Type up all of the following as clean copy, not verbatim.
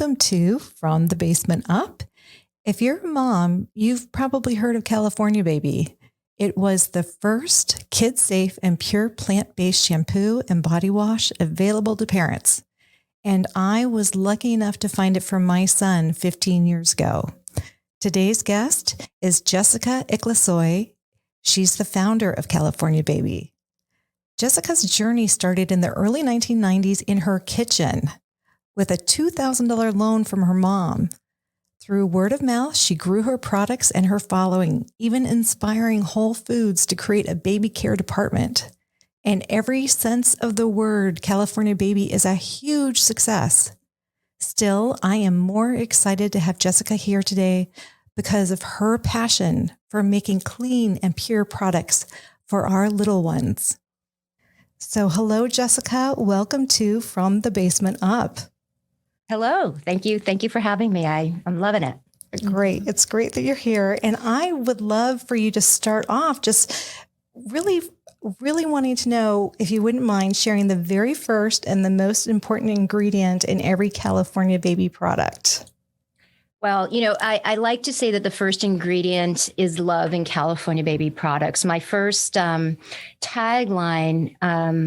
welcome to From the Basement Up. If you're a mom, you've probably heard of California Baby. It was the first kid-safe and pure plant-based shampoo and body wash available to parents. And I was lucky enough to find it for my son 15 years ago. Today's guest is Jessica Iclisoy. She's the founder of California Baby. Jessica's journey started in the early 1990s in her kitchen with a $2,000 loan from her mom. Through word of mouth, she grew her products and her following, even inspiring Whole Foods to create a baby care department. In every sense of the word, California Baby is a huge success. Still, I am more excited to have Jessica here today because of her passion for making clean and pure products for our little ones. So hello, Jessica. Welcome to From the Basement Up. Hello. Thank you. Thank you for having me. I'm loving it. Great. It's great that you're here. And I would love for you to start off just really wanting to know if you wouldn't mind sharing the very first and the most important ingredient in every California Baby product. Well, I like to say that the first ingredient is love in California Baby products. My first tagline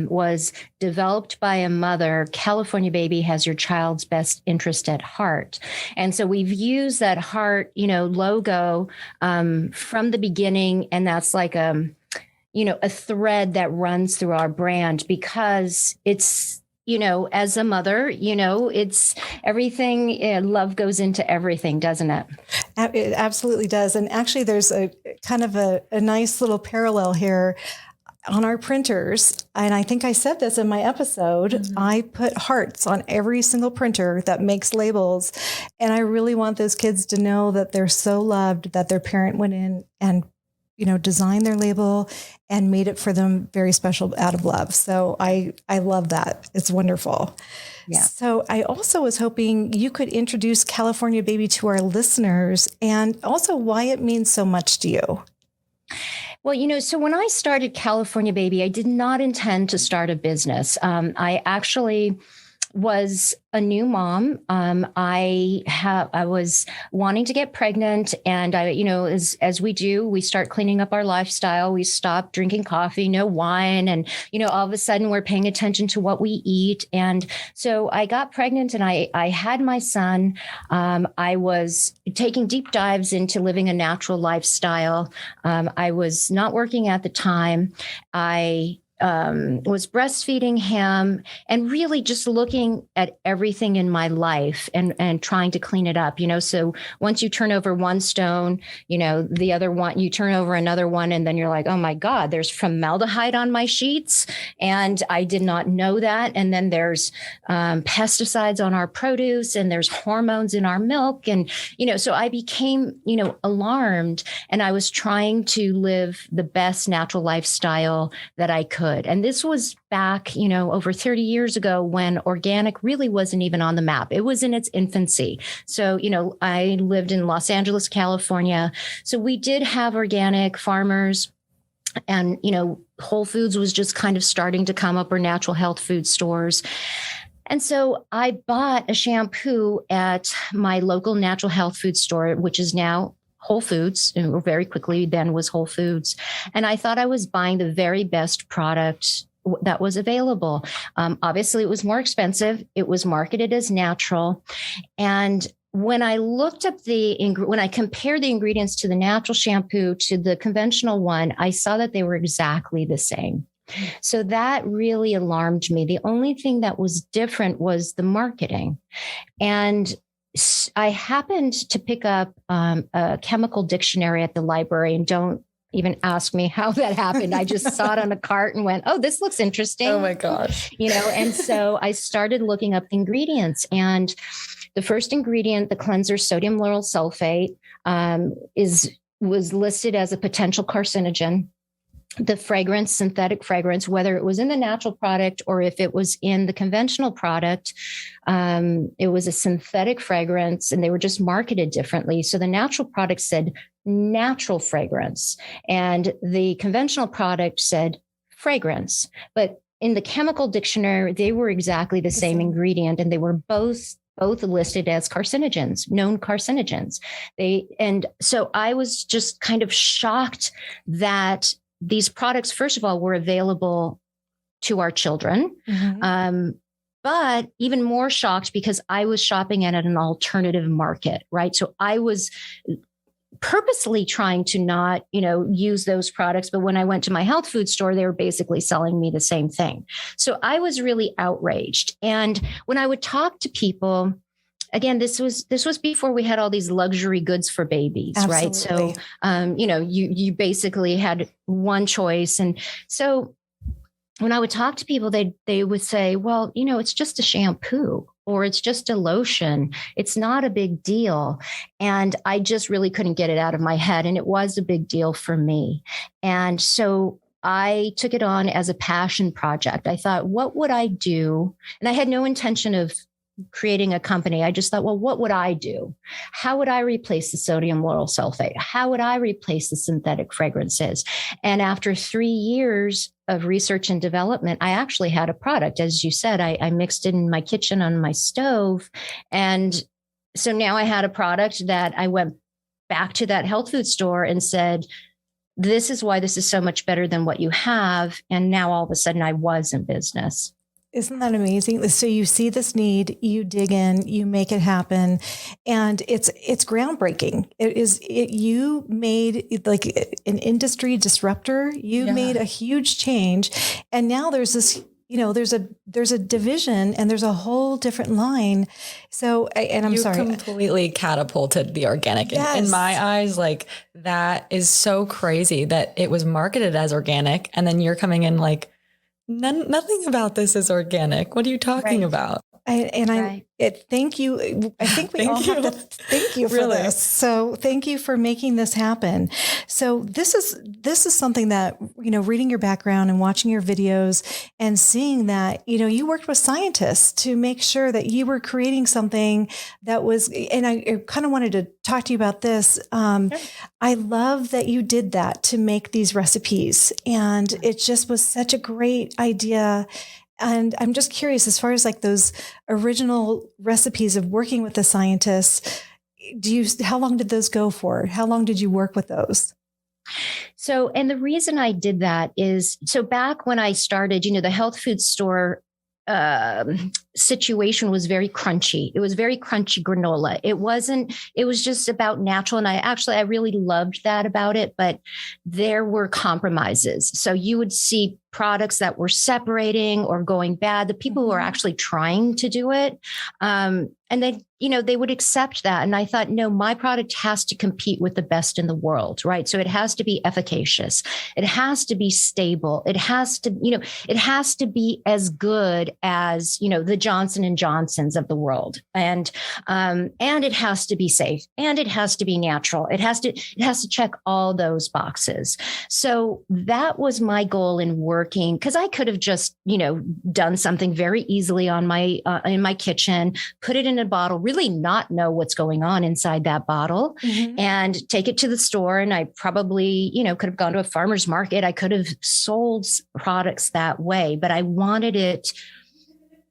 was developed by a mother. California Baby has your child's best interest at heart. And so we've used that heart, logo from the beginning. And that's like a thread that runs through our brand because it's, as a mother, it's everything. Love goes into everything, doesn't it? It absolutely does. And actually, there's a kind of a nice little parallel here on our printers. And I think I said this in my episode. Mm-hmm. I put hearts on every single printer that makes labels. And I really want those kids to know that they're so loved that their parent went in and designed their label and made it for them very special out of love. So I love that. It's wonderful. Yeah. So I also was hoping you could introduce California Baby to our listeners and also why it means so much to you. Well, so when I started California Baby, I did not intend to start a business. I actually was a new mom. I was wanting to get pregnant, and as we do, we start cleaning up our lifestyle. We stop drinking coffee, no wine, and all of a sudden we're paying attention to what we eat. And so I got pregnant, and I had my son. I was taking deep dives into living a natural lifestyle. I was not working at the time. I was breastfeeding him and really just looking at everything in my life and trying to clean it up, so once you turn over one stone, the other one, you turn over another one, and then you're like, oh my God, there's formaldehyde on my sheets. And I did not know that. And then there's pesticides on our produce, and there's hormones in our milk. And, so I became, alarmed, and I was trying to live the best natural lifestyle that I could. And this was back, over 30 years ago when organic really wasn't even on the map. It was in its infancy. So, I lived in Los Angeles, California. So we did have organic farmers. And, Whole Foods was just kind of starting to come up, or natural health food stores. And so I bought a shampoo at my local natural health food store, which is now Whole Foods, and very quickly then was Whole Foods. And I thought I was buying the very best product that was available. Obviously, it was more expensive. It was marketed as natural. And when I looked up when I compared the ingredients to the natural shampoo to the conventional one, I saw that they were exactly the same. So that really alarmed me. The only thing that was different was the marketing. And I happened to pick up a chemical dictionary at the library, and don't even ask me how that happened. I just saw it on a cart and went, oh, this looks interesting. Oh my gosh. And so I started looking up the ingredients, and the first ingredient, the cleanser sodium lauryl sulfate, was listed as a potential carcinogen. The fragrance, synthetic fragrance, whether it was in the natural product or if it was in the conventional product, it was a synthetic fragrance, and they were just marketed differently. So the natural product said natural fragrance, and the conventional product said fragrance. But in the chemical dictionary, they were exactly the same ingredient, and they were both both listed as carcinogens, known carcinogens. And so I was just kind of shocked that these products, first of all, were available to our children. Mm-hmm. But even more shocked because I was shopping at an alternative market, right? So I was purposely trying to not, use those products. But when I went to my health food store, they were basically selling me the same thing. So I was really outraged. And when I would talk to people, again, this was before we had all these luxury goods for babies, Absolutely. Right? So, you basically had one choice. And so when I would talk to people, they would say, well, it's just a shampoo or it's just a lotion. It's not a big deal. And I just really couldn't get it out of my head. And it was a big deal for me. And so I took it on as a passion project. I thought, what would I do? And I had no intention of creating a company. I just thought, well, what would I do? How would I replace the sodium lauryl sulfate? How would I replace the synthetic fragrances? And after 3 years of research and development, I actually had a product. As you said, I mixed it in my kitchen on my stove. And so now I had a product that I went back to that health food store and said, this is why this is so much better than what you have. And now all of a sudden I was in business. Isn't that amazing? So you see this need, you dig in, you make it happen, and it's groundbreaking. You made like an industry disruptor. You made a huge change, and now there's this. There's a division, and there's a whole different line. So, and I'm sorry, completely catapulted the organic in my eyes. Like that is so crazy that it was marketed as organic, and then you're coming in like. Nothing about this is organic. What are you talking about? Thank you. I think we all have to thank you for this. So thank you for making this happen. So this is something that, reading your background and watching your videos and seeing that, you worked with scientists to make sure that you were creating something that was, and I kind of wanted to talk to you about this. Sure. I love that you did that to make these recipes, and it just was such a great idea. And I'm just curious, as far as like those original recipes of working with the scientists, how long did those go for? How long did you work with those? So, and the reason I did that is, so back when I started, the health food store situation was very crunchy. It was very crunchy granola. It was just about natural. And I really loved that about it, but there were compromises. So you would see products that were separating or going bad. The people who were actually trying to do it, and they would accept that. And I thought, no, my product has to compete with the best in the world, right? So it has to be efficacious. It has to be stable. It has to be as good as, the Johnson & Johnsons of the world. And it has to be safe, and it has to be natural. It has to check all those boxes. So that was my goal in working, because I could have just, done something very easily on my, in my kitchen, put it in a bottle, really not know what's going on inside that bottle, and take it to the store. And I probably, could have gone to a farmer's market. I could have sold products that way, but I wanted it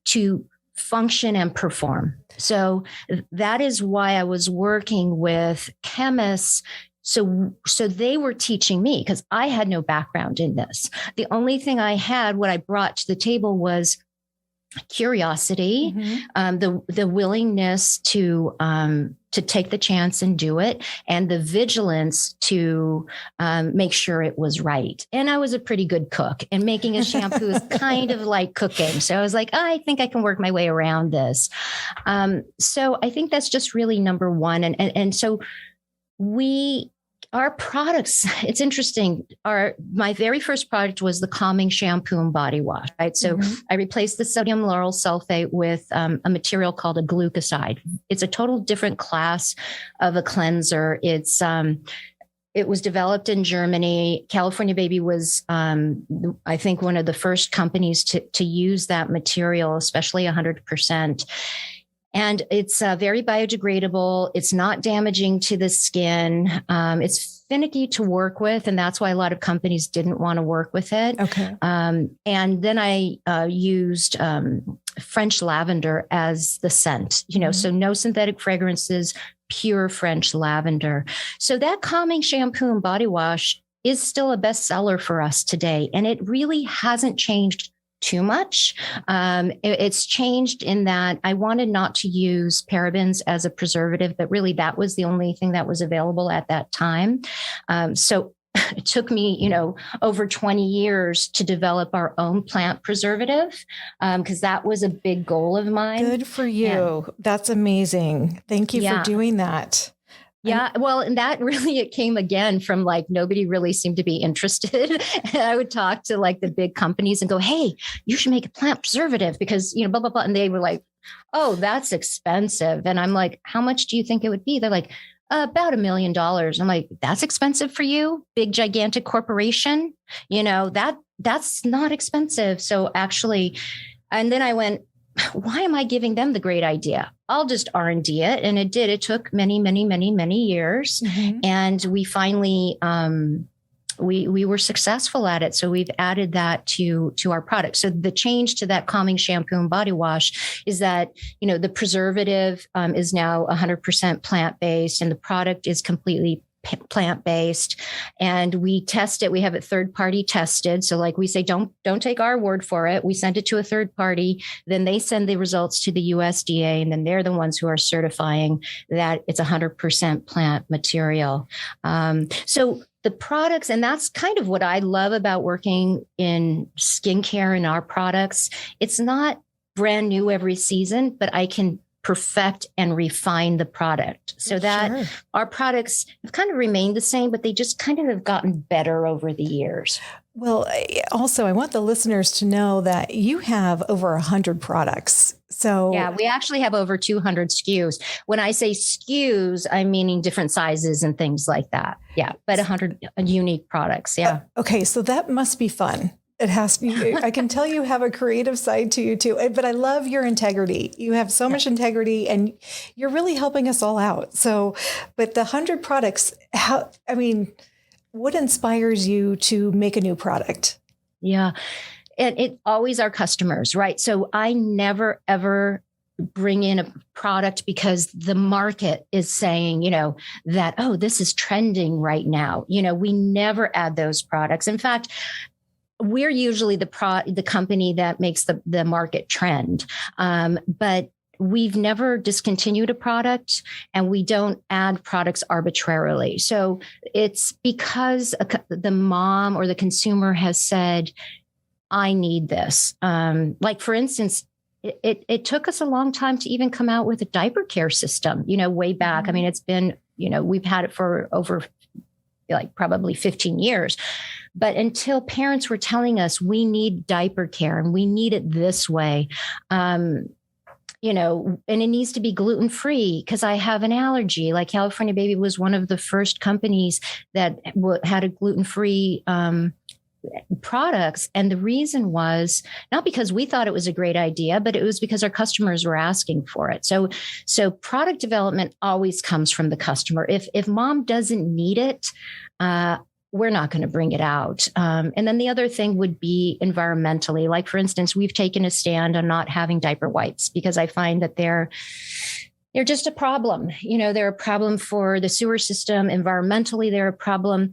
to function and perform. So that is why I was working with chemists. So they were teaching me, because I had no background in this. The only thing I had, what I brought to the table, was curiosity, the willingness to take the chance and do it, and the vigilance to make sure it was right. And I was a pretty good cook, and making a shampoo is kind of like cooking. So I was like, I think I can work my way around this. So I think that's just really number one. And so our products, it's interesting. My very first product was the calming shampoo and body wash, right? So I replaced the sodium lauryl sulfate with a material called a glucoside. It's a total different class of a cleanser. It was developed in Germany. California Baby was, I think, one of the first companies to use that material, especially 100%. And it's very biodegradable. It's not damaging to the skin. It's finicky to work with, and that's why a lot of companies didn't want to work with it. Okay. And then I used French lavender as the scent, so no synthetic fragrances, pure French lavender. So that calming shampoo and body wash is still a bestseller for us today. And it really hasn't changed too much. It's changed in that I wanted not to use parabens as a preservative, but really that was the only thing that was available at that time. So it took me, over 20 years to develop our own plant preservative, because that was a big goal of mine. Good for you. That's amazing. Thank you for doing that. Yeah. Well, and that really, it came again from like, nobody really seemed to be interested. And I would talk to like the big companies and go, hey, you should make a plant preservative because, blah, blah, blah. And they were like, oh, that's expensive. And I'm like, how much do you think it would be? They're like, about $1 million. I'm like, that's expensive for you? Big, gigantic corporation? That's not expensive. So actually, and then I went, why am I giving them the great idea? I'll just R&D it. And it did. It took many, many, many, many years. Mm-hmm. And we finally, we were successful at it. So we've added that to our product. So the change to that calming shampoo and body wash is that, the preservative is now 100% plant-based and the product is completely plant-based, and we test it. We have it third-party tested. So like we say, don't take our word for it. We send it to a third party. Then they send the results to the USDA, and then they're the ones who are certifying that it's 100% plant material. So the products, and that's kind of what I love about working in skincare and our products. It's not brand new every season, but I can perfect and refine the product so that our products have kind of remained the same, but they just kind of have gotten better over the years. Well, also, I want the listeners to know that you have over 100 products. So yeah, we actually have over 200 SKUs. When I say SKUs, I'm meaning different sizes and things like that. Yeah, but 100 unique products. Yeah. Okay, so that must be fun. It has to be. I can tell you have a creative side to you too, but I love your integrity. You have so much integrity and you're really helping us all out. So, but the 100 products, what inspires you to make a new product? Yeah. And it always our customers, right? So I never, ever bring in a product because the market is saying, that, oh, this is trending right now. We never add those products. In fact, we're usually the company that makes the market trend. But we've never discontinued a product and we don't add products arbitrarily. So it's because the mom or the consumer has said, I need this. Like for instance, it took us a long time to even come out with a diaper care system, way back. I mean, it's been, we've had it for over like probably 15 years. But until parents were telling us we need diaper care and we need it this way, and it needs to be gluten-free because I have an allergy. Like California Baby was one of the first companies that had a gluten-free products. And the reason was not because we thought it was a great idea, but it was because our customers were asking for it. So product development always comes from the customer. If mom doesn't need it, we're not going to bring it out. And then the other thing would be environmentally. Like, for instance, we've taken a stand on not having diaper wipes because I find that they're just a problem. They're a problem for the sewer system. Environmentally, they're a problem.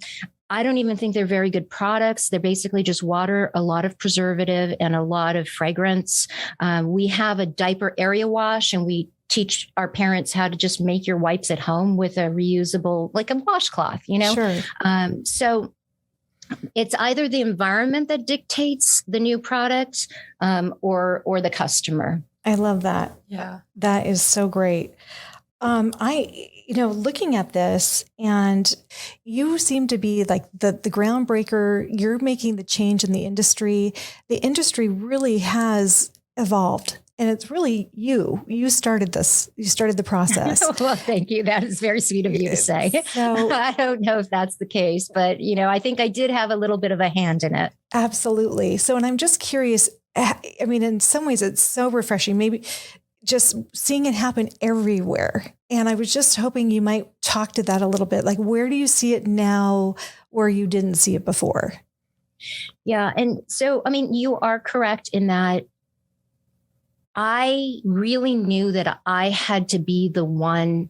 I don't even think they're very good products. They're basically just water, a lot of preservative, and a lot of fragrance. We have a diaper area wash, and we teach our parents how to just make your wipes at home with a reusable, like a washcloth, Sure. So it's either the environment that dictates the new product, or the customer. I love that. Yeah. That is so great. Looking at this, and you seem to be like the groundbreaker. You're making the change in the industry. The industry really has evolved. And it's really you. You started this. You started the process. Well, thank you. That is very sweet of you to say. So, I don't know if that's the case, but, I think I did have a little bit of a hand in it. Absolutely. So, and I'm just curious. I mean, in some ways, it's so refreshing. Maybe just seeing it happen everywhere. And I was just hoping you might talk to that a little bit. Like, where do you see it now where you didn't see it before? Yeah. And so, you are correct in that I really knew that I had to be the one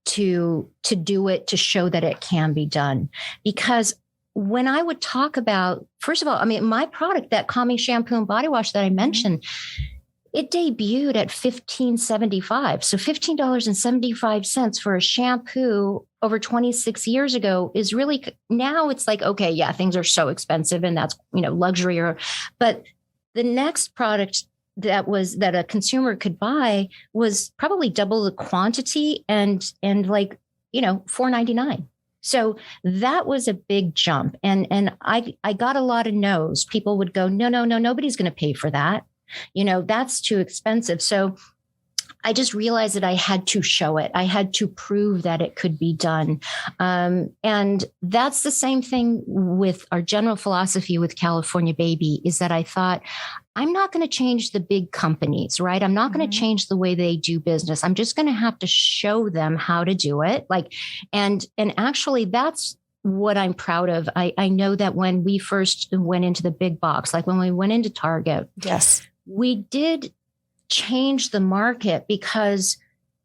to do it, to show that it can be done. Because when I would talk about, first of all, I mean, my product, that calming shampoo and body wash that I mentioned, it debuted at $15.75. So $15.75 for a shampoo over 26 years ago is really, now it's like, okay, yeah, things are so expensive and that's, luxury. But the next product that a consumer could buy was probably double the quantity and like, $4.99. So that was a big jump. And I got a lot of no's. People would go, no, nobody's going to pay for that. That's too expensive. So I just realized that I had to show it. I had to prove that it could be done. And that's the same thing with our general philosophy with California Baby, is that I thought, I'm not going to change the big companies, right? I'm not going to change the way they do business. I'm just going to have to show them how to do it. And actually that's what I'm proud of. I know that when we first went into the big box, like when we went into Target, yes, we did change the market, because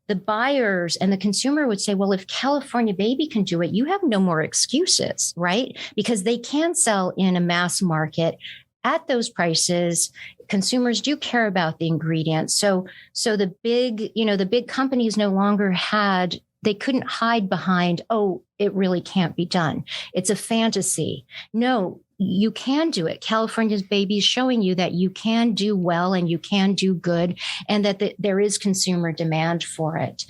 the buyers and the consumer would say, well, if California Baby can do it, you have no more excuses, right? Because they can sell in a mass market at those prices. Consumers do care about the ingredients. So the big companies no longer they couldn't hide behind, oh, it really can't be done. It's a fantasy. No, you can do it. California's Baby is showing you that you can do well and you can do good, and that there is consumer demand for it.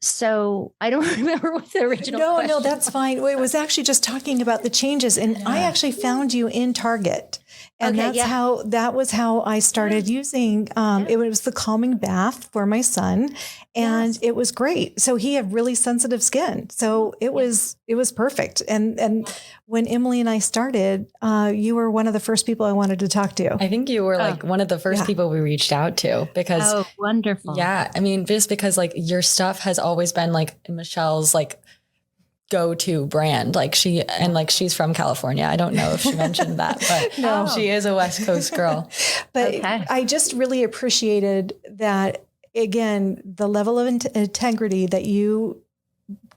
So I don't remember what the original question No, that's fine. It was actually just talking about the changes, and I actually found you in Target. And that was how I started using, it was the calming bath for my son, and it was great. So he had really sensitive skin. So it was perfect. And when Emily and I started, you were one of the first people I wanted to talk to. I think you were one of the first people we reached out to, because, oh, wonderful. Yeah. I mean, just because your stuff has always been Michelle's go-to brand. She's from California. I don't know if she mentioned that, but no, she is a West Coast girl. But okay. I just really appreciated that, again, the level of integrity that you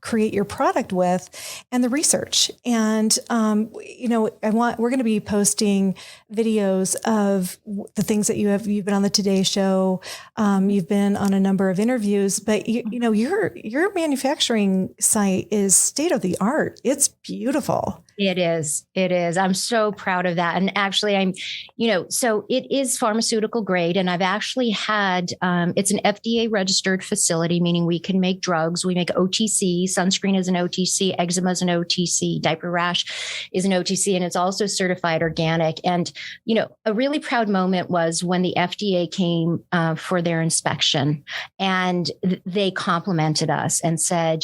create your product with, and the research. And, we're going to be posting videos of the things that you've been on the Today Show. You've been on a number of interviews, but your manufacturing site is state of the art. It's beautiful. It is. I'm so proud of that. And actually so it is pharmaceutical grade. And I've actually had, it's an FDA registered facility, meaning we can make drugs. We make OTC, sunscreen is an OTC, eczema is an OTC, diaper rash is an OTC, and it's also certified organic. And, a really proud moment was when the FDA came for their inspection, and they complimented us and said,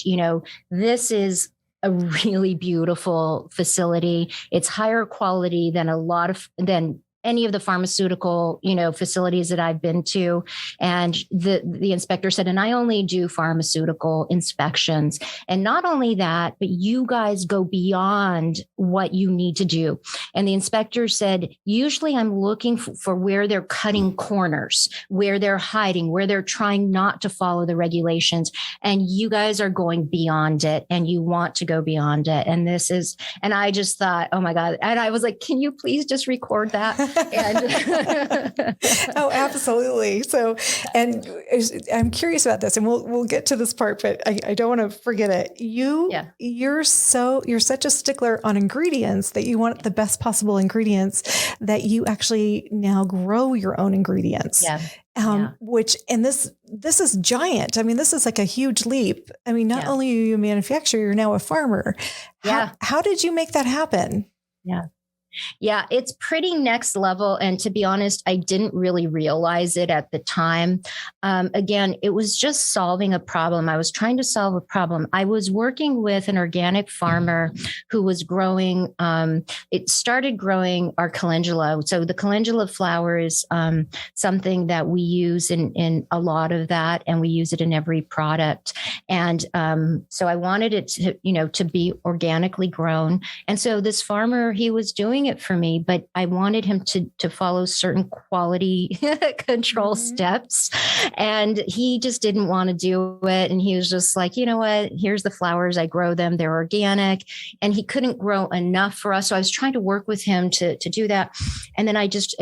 this is a really beautiful facility. It's higher quality than than any of the pharmaceutical, facilities that I've been to. And the inspector said, and I only do pharmaceutical inspections. And not only that, but you guys go beyond what you need to do. And the inspector said, usually I'm looking for where they're cutting corners, where they're hiding, where they're trying not to follow the regulations. And you guys are going beyond it, and you want to go beyond it. And and I just thought, oh my God. And I was like, can you please just record that? Oh, absolutely. So, and I'm curious about this, and we'll get to this part, but I don't want to forget it. You're such a stickler on ingredients that you want the best possible ingredients, that you actually now grow your own ingredients. Yeah. This is giant. I mean, this is like a huge leap. I mean, not only are you a manufacturer, you're now a farmer. How did you make that happen? Yeah, it's pretty next level. And to be honest, I didn't really realize it at the time. Again, it was just solving a problem. I was trying to solve a problem. I was working with an organic farmer who was growing, it started growing our calendula. So the calendula flower is something that we use in a lot of that, and we use it in every product. And so I wanted it to be organically grown. And so this farmer, he was doing doing it for me, but I wanted him to follow certain quality control steps. And he just didn't want to do it. And he was just like, you know what, here's the flowers. I grow them. They're organic. And he couldn't grow enough for us. So I was trying to work with him to do that. And then I just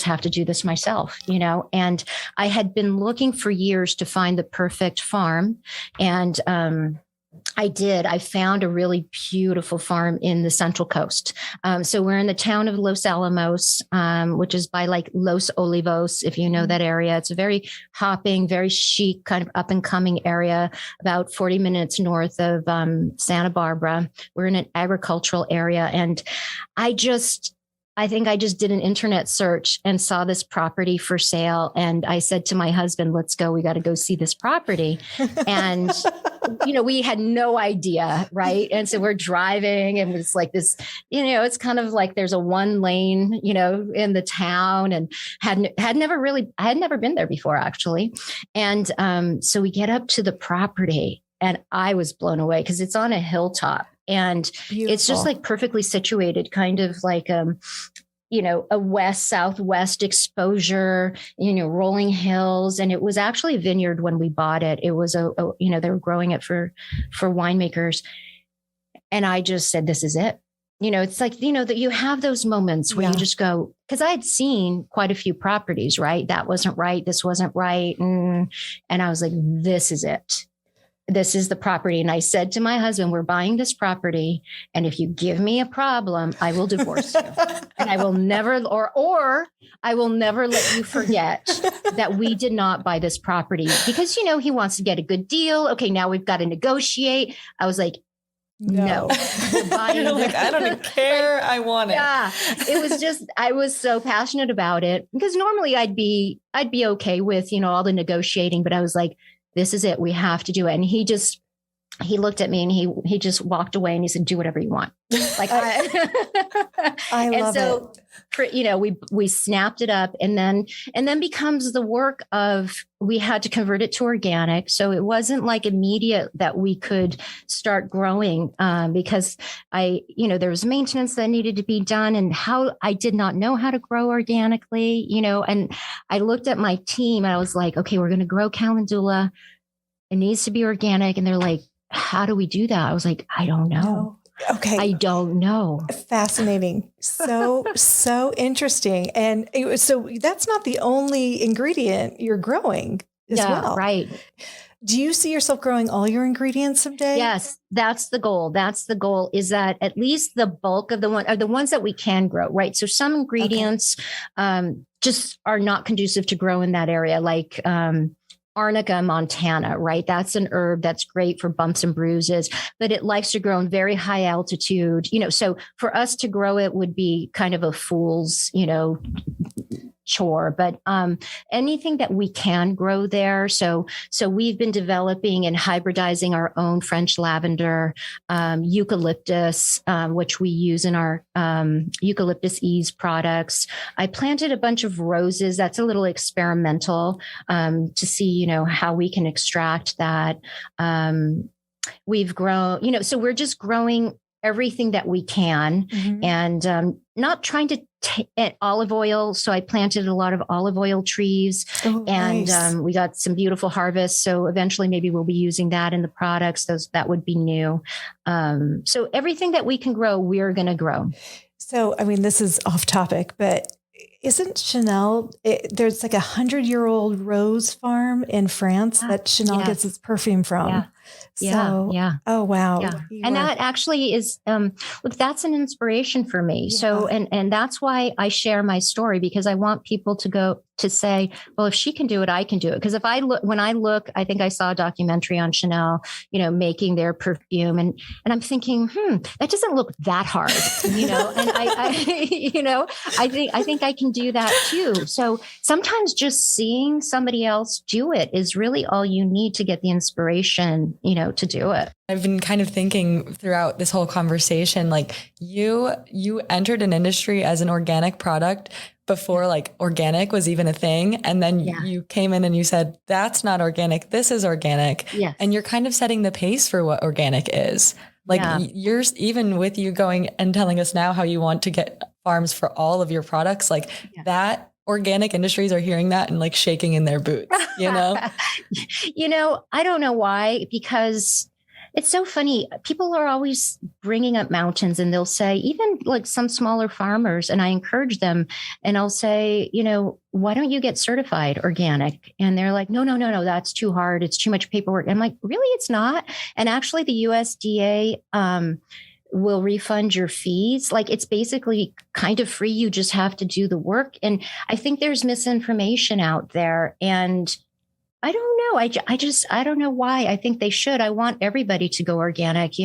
have to do this myself, and I had been looking for years to find the perfect farm. And, I did. I found a really beautiful farm in the Central Coast. So we're in the town of Los Alamos, which is by like Los Olivos, if you know that area. It's a very hopping, very chic, kind of up and coming area, about 40 minutes north of Santa Barbara. We're in an agricultural area. And I think I just did an internet search and saw this property for sale. And I said to my husband, let's go, we got to go see this property. And, we had no idea. Right. And so we're driving and it's like this, it's kind of like there's a one lane, in the town, and I had never been there before actually. And so we get up to the property and I was blown away because it's on a hilltop. And Beautiful. It's just like perfectly situated, kind of like, a west-southwest exposure, rolling hills. And it was actually a vineyard when we bought it. It was they were growing it for winemakers. And I just said, this is it. It's like, that you have those moments where you just go, because I had seen quite a few properties, right? That wasn't right. This wasn't right. And I was like, this is it. This is the property. And I said to my husband, we're buying this property. And if you give me a problem, I will divorce you. And I will never, or I will never let you forget that we did not buy this property because, he wants to get a good deal. Okay. Now we've got to negotiate. I was like, no. You're like, I don't care. I want it. Yeah. It was just, I was so passionate about it because normally I'd be okay with, all the negotiating, but I was like, this is it. We have to do it. And he looked at me and he just walked away and he said, do whatever you want. Like, I love it. We snapped it up and then becomes the work of, we had to convert it to organic. So it wasn't like immediate that we could start growing, because there was maintenance that needed to be done and how I did not know how to grow organically, and I looked at my team and I was like, okay, we're going to grow calendula. It needs to be organic. And they're like, how do we do that? I was like, I don't know. No. Okay. I don't know. Fascinating. So interesting. And so that's not the only ingredient you're growing as well. Right. Do you see yourself growing all your ingredients someday? Yes, that's the goal. That's the goal, is that at least the bulk of the ones that we can grow, right? So some ingredients just are not conducive to grow in that area, like Arnica montana, right? That's an herb that's great for bumps and bruises, but it likes to grow in very high altitude. So for us to grow it would be kind of a fool's, chore, but anything that we can grow there. So we've been developing and hybridizing our own French lavender, eucalyptus, which we use in our eucalyptus ease products. I planted a bunch of roses. That's a little experimental to see, how we can extract that. We've grown, so we're just growing everything that we can, and not trying to olive oil. So I planted a lot of olive oil trees, and nice. We got some beautiful harvests. So eventually maybe we'll be using that in the products. That would be new. So everything that we can grow, we're going to grow. So, this is off topic, but isn't Chanel, there's like 100-year-old rose farm in France that Chanel gets its perfume from. Yeah. Oh, wow. Yeah. And that actually is, look, that's an inspiration for me. Yeah. So, and that's why I share my story, because I want people to say, well, if she can do it, I can do it. Because when I look, I think I saw a documentary on Chanel, making their perfume, and I'm thinking, that doesn't look that hard, and I think I can do that too. So sometimes just seeing somebody else do it is really all you need to get the inspiration, to do it. I've been kind of thinking throughout this whole conversation, like you entered an industry as an organic product before like organic was even a thing. And then you came in and you said, that's not organic. This is organic. Yes. And you're kind of setting the pace for what organic is. Like you're even with you going and telling us now how you want to get farms for all of your products, like that organic industries are hearing that and like shaking in their boots, you know? I don't know why, because it's so funny. People are always bringing up mountains and they'll say, even like some smaller farmers, and I encourage them and I'll say, why don't you get certified organic? And they're like, no, that's too hard. It's too much paperwork. I'm like, really? It's not. And actually the USDA, will refund your fees. Like it's basically kind of free. You just have to do the work. And I think there's misinformation out there, and I don't know. I don't know why. I think they should. I want everybody to go organic.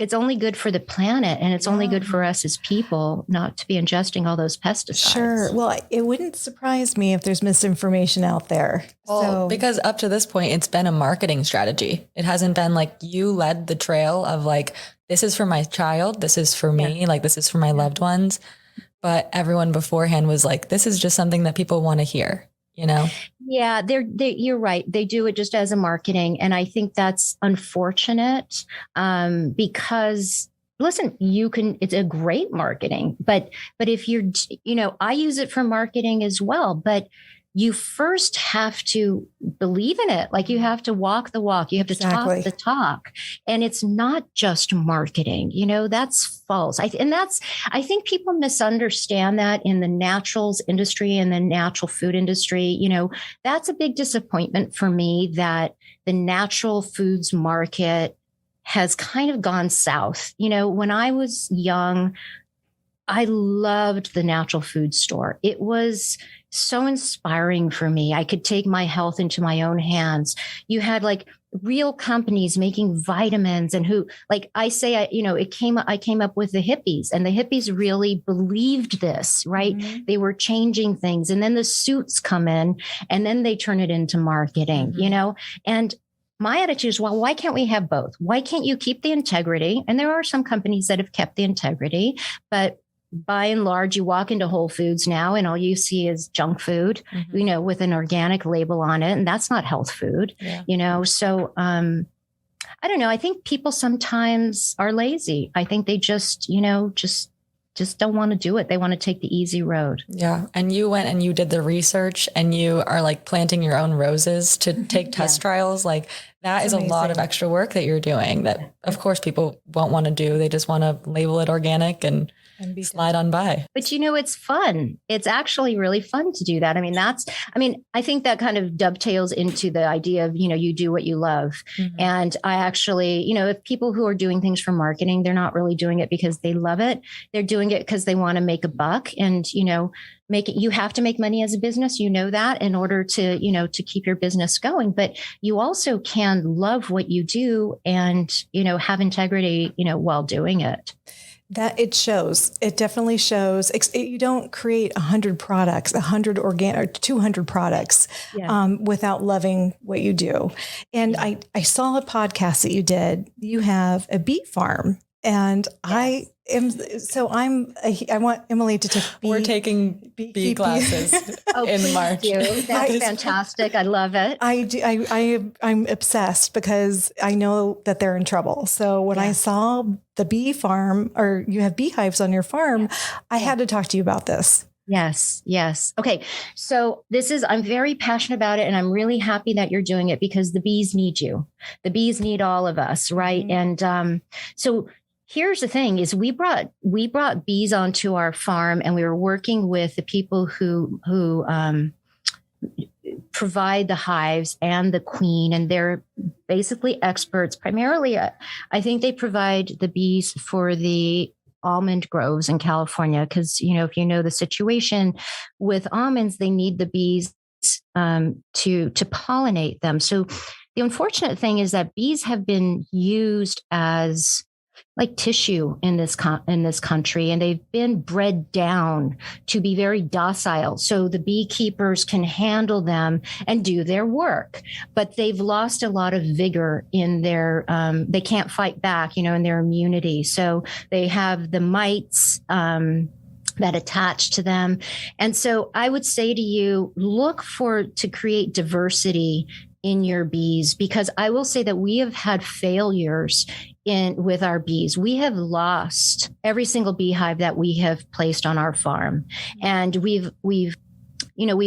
It's only good for the planet, and it's only good for us as people not to be ingesting all those pesticides. Sure. Well, it wouldn't surprise me if there's misinformation out there. Well, because up to this point, it's been a marketing strategy. It hasn't been like you led the trail of like, this is for my child. This is for me. Like, this is for my loved ones. But everyone beforehand was like, this is just something that people want to hear. Yeah, you're right. They do it just as a marketing. And I think that's unfortunate because listen, it's a great marketing, but if I use it for marketing as well, but you first have to believe in it. Like you have to walk the walk. You have to talk the talk. And it's not just marketing, that's false. I think people misunderstand that in the naturals industry and the natural food industry. That's a big disappointment for me that the natural foods market has kind of gone south. When I was young, I loved the natural food store. It was so inspiring for me. I could take my health into my own hands. You had like real companies making vitamins and I came up with the hippies, and the hippies really believed this, right? Mm-hmm. They were changing things, and then the suits come in and then they turn it into marketing, and my attitude is, well, why can't we have both? Why can't you keep the integrity? And there are some companies that have kept the integrity, but by and large, you walk into Whole Foods now and all you see is junk food, with an organic label on it. And that's not health food, So I don't know. I think people sometimes are lazy. I think they just don't want to do it. They want to take the easy road. Yeah. And you went and you did the research and you are like planting your own roses to take test trials. Like that is amazing. A lot of extra work that you're doing that of course people won't want to do. They just want to label it organic and slide on by. But it's fun. It's actually really fun to do that. I think that kind of dovetails into the idea of, you do what you love. Mm-hmm. And I actually, if people who are doing things for marketing, they're not really doing it because they love it. They're doing it because they want to make a buck and, you have to make money as a business, that in order to, to keep your business going. But you also can love what you do and, have integrity, while doing it. That it shows. It definitely shows. You don't create 100 products, 100 organic or 200 products without loving what you do. And I saw a podcast that you did. You have a bee farm, and I want Emily to take bee. We're taking bee classes in March. That's fantastic. I love it. I'm obsessed because I know that they're in trouble. So when I saw the bee farm, or you have beehives on your farm, I had to talk to you about this. Yes. Okay. So I'm very passionate about it, and I'm really happy that you're doing it because the bees need you. The bees need all of us. Right. Mm-hmm. And so here's the thing is we brought bees onto our farm, and we were working with the people who provide the hives and the queen, and they're basically experts. Primarily, I think they provide the bees for the almond groves in California because, if you know the situation with almonds, they need the bees to pollinate them. So the unfortunate thing is that bees have been used as like tissue in this country, and they've been bred down to be very docile so the beekeepers can handle them and do their work, but they've lost a lot of vigor in their they can't fight back, in their immunity. So they have the mites that attach to them. And so I would say to you, look to create diversity in your bees, because I will say that we have had failures with our bees. We have lost every single beehive that we have placed on our farm. And we've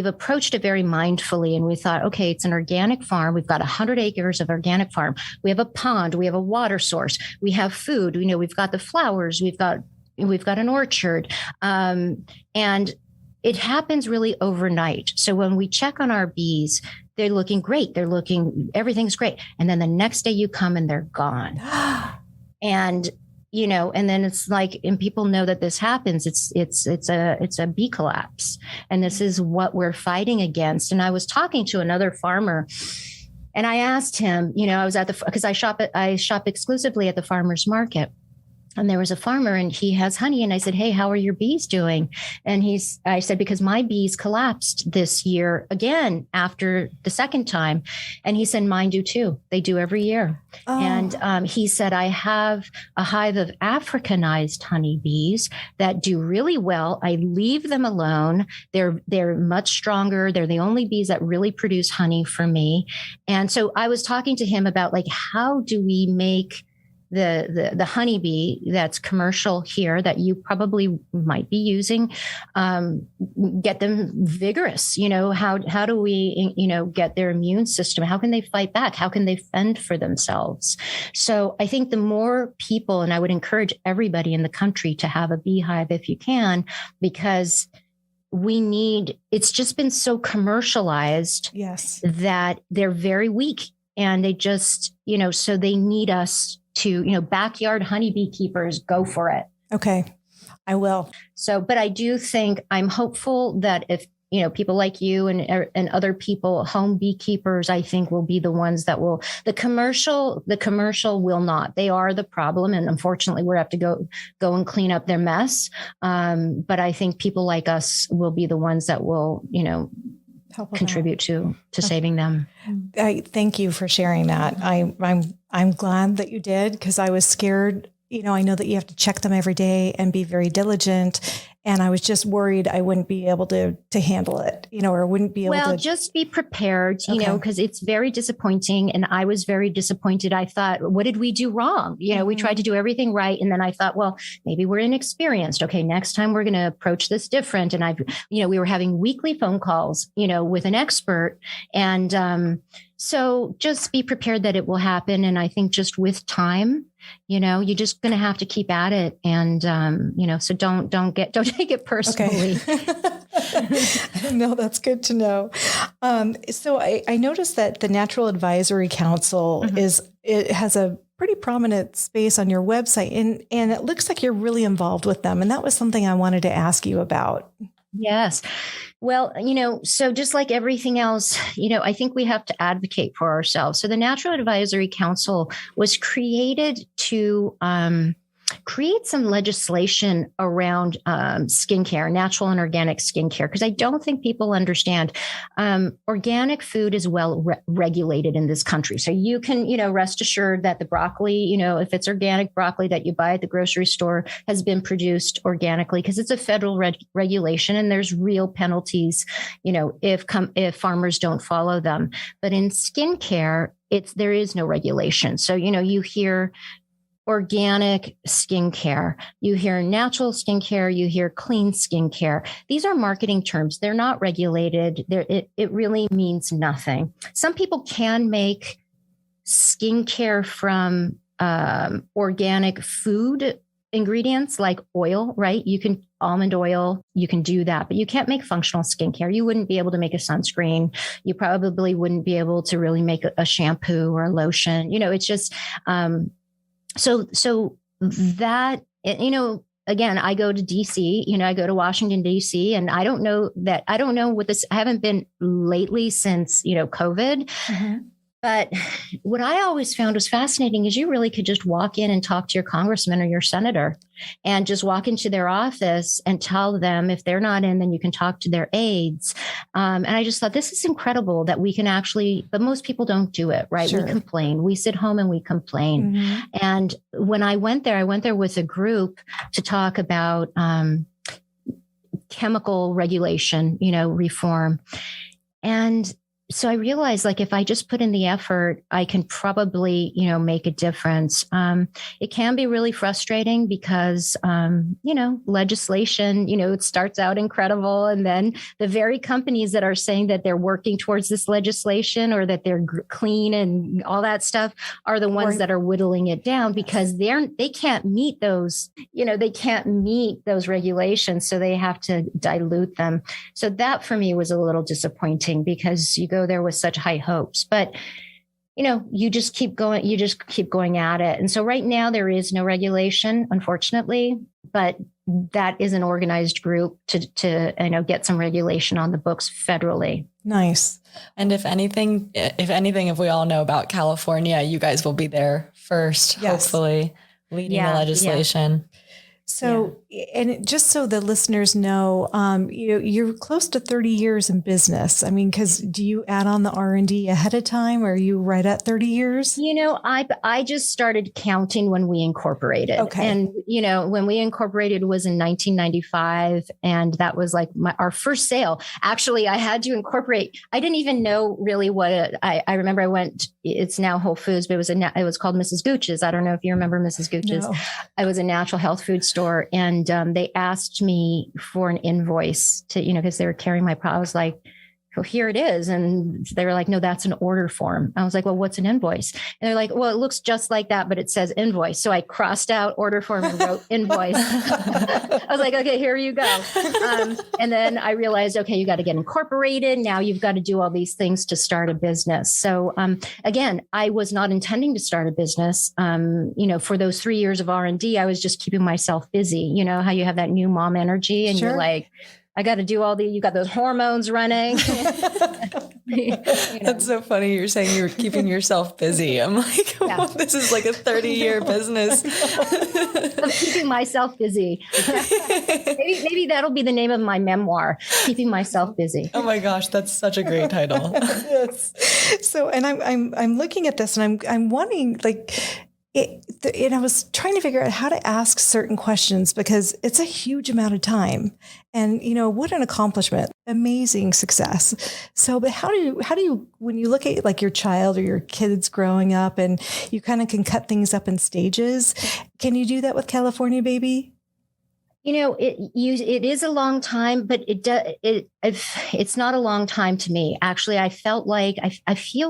approached it very mindfully, and we thought, okay, it's an organic farm. We've got 100 acres of organic farm. We have a pond. We have a water source. We have food. We've got the flowers. We've got an orchard. And it happens really overnight. So when we check on our bees, they're looking great. Everything's great. And then the next day you come and they're gone. And then it's like, and people know that this happens. It's a bee collapse. And this is what we're fighting against. And I was talking to another farmer, and I asked him, I was because I shop exclusively at the farmer's market. And there was a farmer, and he has honey. And I said, hey, how are your bees doing? And I said, because my bees collapsed this year again after the second time. And he said, mine do too. They do every year. Oh. And he said, I have a hive of Africanized honeybees that do really well. I leave them alone. They're much stronger. They're the only bees that really produce honey for me. And so I was talking to him about, like, how do we make the honeybee that's commercial here that you probably might be using, get them vigorous? How do we, get their immune system? How can they fight back? How can they fend for themselves? So I think the more people, and I would encourage everybody in the country to have a beehive if you can, because it's just been so commercialized. Yes. That they're very weak, and they just, so they need us to, backyard honeybee keepers, go for it. Okay, I will. So, but I do think, I'm hopeful that if, people like you and other people, home beekeepers, I think will be the ones that will, the commercial will not. They are the problem. And unfortunately, we have to go and clean up their mess. But I think people like us will be the ones that will, contribute to saving them. I thank you for sharing that. I'm glad that you did, because I was scared. I know that you have to check them every day and be very diligent. And I was just worried I wouldn't be able to handle it, or wouldn't be able to. Well, just be prepared, because it's very disappointing. And I was very disappointed. I thought, what did we do wrong? We tried to do everything right. And then I thought, well, maybe we're inexperienced. Okay, next time we're going to approach this different. And we were having weekly phone calls, with an expert. And so just be prepared that it will happen. And I think just with time, you're just going to have to keep at it. And, so don't take it personally. Okay. No, that's good to know. So I noticed that the Natural Advisory Council it has a pretty prominent space on your website, and it looks like you're really involved with them. And that was something I wanted to ask you about. Yes. Well, so just like everything else, I think we have to advocate for ourselves. So the Natural Advisory Council was created to create some legislation around skincare, natural and organic skincare, because I don't think people understand organic food is well regulated in this country. So you can, rest assured that the broccoli, if it's organic broccoli that you buy at the grocery store has been produced organically, because it's a federal regulation, and there's real penalties, if farmers don't follow them. But in skincare, there is no regulation. So, you hear organic skincare, you hear natural skincare, you hear clean skincare. These are marketing terms. They're not regulated. It really means nothing. Some people can make skincare from organic food ingredients like oil, right? Almond oil, you can do that, but you can't make functional skincare. You wouldn't be able to make a sunscreen. You probably wouldn't be able to really make a shampoo or a lotion. it's just, So that, again, I go to DC, I go to Washington, DC, and I don't know what this, I haven't been lately since, COVID. Mm-hmm. But what I always found was fascinating is you really could just walk in and talk to your congressman or your senator and just walk into their office and tell them if they're not in, then you can talk to their aides. And I just thought this is incredible that we can actually, but most people don't do it, right? Sure. We complain. We sit home and we complain. Mm-hmm. And when I went there with a group to talk about chemical regulation, reform. And so I realized like if I just put in the effort, I can probably, make a difference. It can be really frustrating because, legislation, it starts out incredible. And then the very companies that are saying that they're working towards this legislation or that they're clean and all that stuff are the ones that are whittling it down because they can't meet those, they can't meet those regulations. So they have to dilute them. So that for me was a little disappointing because you go there with such high hopes, but you just keep going at it. And so right now there is no regulation, unfortunately, but that is an organized group to get some regulation on the books federally. Nice. And if we all know about California, you guys will be there first, hopefully leading the legislation. So, and just so the listeners know, you're close to 30 years in business. I mean, because do you add on the R&D ahead of time? Or are you right at 30 years? I just started counting when we incorporated. Okay. And, when we incorporated was in 1995. And that was like our first sale. Actually, I had to incorporate. I didn't even know really what I remember I went, it's now Whole Foods, but it was called Mrs. Gooch's. I don't know if you remember Mrs. Gooch's. No. I was a natural health food store. And they asked me for an invoice to, because they were carrying my product. I was like, well, here it is. And they were like, no, that's an order form. I was like, well, what's an invoice? And they're like, well, it looks just like that, but it says invoice. So I crossed out order form and wrote invoice. I was like, okay, here you go. And then I realized, okay, you got to get incorporated. Now you've got to do all these things to start a business. So again, I was not intending to start a business. For those 3 years of R&D, I was just keeping myself busy. You know how you have that new mom energy and you're like, I got to do you got those hormones running. That's so funny. You're saying you're keeping yourself busy. I'm like, this is like a 30-year business. I'm keeping myself busy. maybe that'll be the name of my memoir, Keeping Myself Busy. Oh my gosh, that's such a great title. Yes. So, and I'm looking at this and I'm wanting and I was trying to figure out how to ask certain questions because it's a huge amount of time and, what an accomplishment, amazing success. So, but how do you, when you look at like your child or your kids growing up and you kind of can cut things up in stages, can you do that with California Baby? It is a long time, but it's not a long time to me. Actually, I feel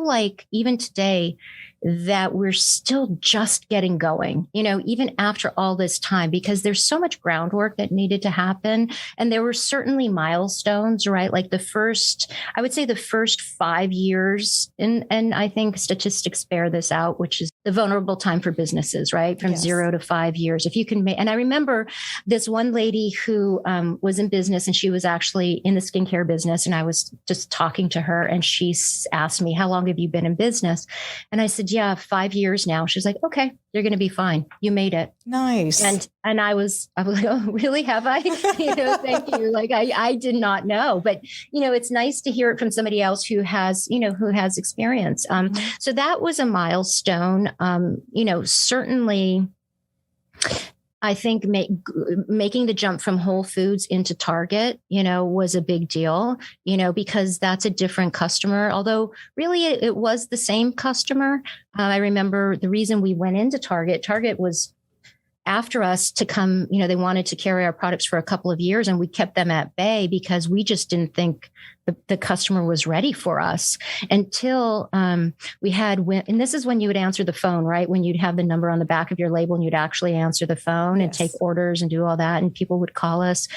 like even today, that we're still just getting going, even after all this time, because there's so much groundwork that needed to happen. And there were certainly milestones, right? Like I would say the first 5 years, and I think statistics bear this out, which is the vulnerable time for businesses, right? From 0 to 5 years. If you can and I remember this one lady who was in business and she was actually in the skincare business. And I was just talking to her and she asked me, how long have you been in business? And I said, 5 years now. She's like, okay, you're going to be fine. You made it. Nice. And I was like, oh, really? Have I? Thank you. Like, I did not know, but it's nice to hear it from somebody else who has experience. So that was a milestone. Certainly I think making the jump from Whole Foods into Target, was a big deal, because that's a different customer. Although really it was the same customer. I remember the reason we went into Target was after us to come, they wanted to carry our products for a couple of years and we kept them at bay because we just didn't think the customer was ready for us until we had, and this is when you would answer the phone, right? When you'd have the number on the back of your label and you'd actually answer the phone and take orders and do all that. And people would call us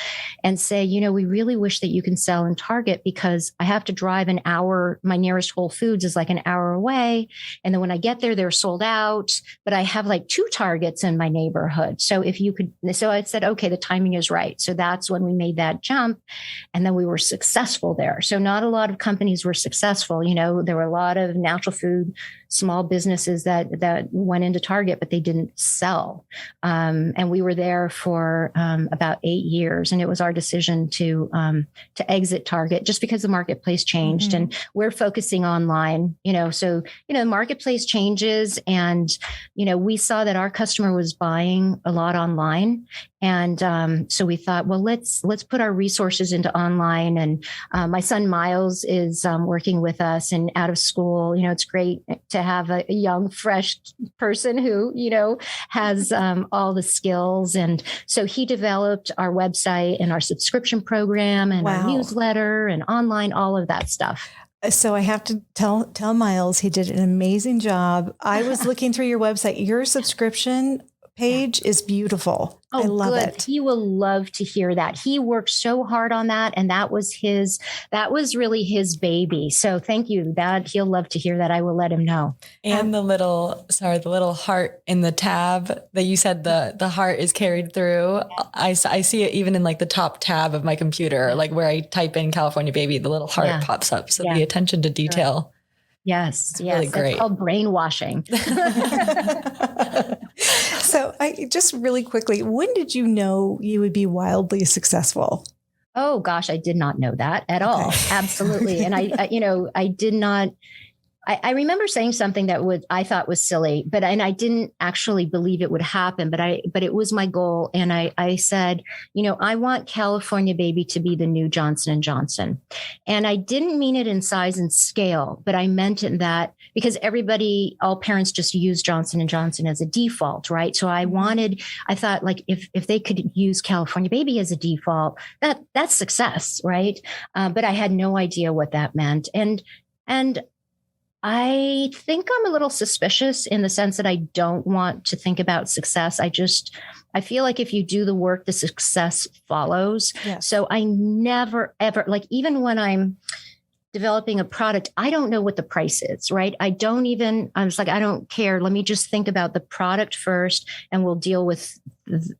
and say, we really wish that you can sell in Target because I have to drive an hour. My nearest Whole Foods is like an hour away. And then when I get there, they're sold out, but I have like 2 Targets in my neighborhood. So so I said, okay, the timing is right. So that's when we made that jump. And then we were successful there. So not a lot of companies were successful. There were a lot of natural food, small businesses that went into Target, but they didn't sell. And we were there for about 8 years. And it was our decision to exit Target just because the marketplace changed and we're focusing online, so, the marketplace changes and, we saw that our customer was buying doing a lot online. And so we thought, well, let's put our resources into online. And my son Miles is working with us and out of school. It's great to have a young, fresh person who, has all the skills. And so he developed our website and our subscription program and our newsletter and online, all of that stuff. So I have to tell Miles, he did an amazing job. I was looking through your website. Your subscription page is beautiful. Oh, I love good. it. He will love to hear that. He worked so hard on that. And that was really his baby. So thank you. That he'll love to hear that. I will let him know. And the little heart in the tab that you said the heart is carried through. I see it even in like the top tab of my computer, like where I type in California baby, the little heart pops up. So the attention to detail. Yes. Really great. It's called brainwashing. So I just really quickly, when did you know you would be wildly successful? Oh gosh, I did not know that at all. Absolutely. And I did not. I remember saying something that I thought was silly, and I didn't actually believe it would happen, but it was my goal. And I said, I want California Baby to be the new Johnson & Johnson. And I didn't mean it in size and scale, but I meant it in that because all parents just use Johnson & Johnson as a default, right? So I thought like if they could use California Baby as a default, that's success, right? But I had no idea what that meant. And I think I'm a little suspicious in the sense that I don't want to think about success. I feel like if you do the work, the success follows. Yes. So I never, ever, like even when I'm developing a product, I don't know what the price is, right? I was like, I don't care. Let me just think about the product first and we'll deal with,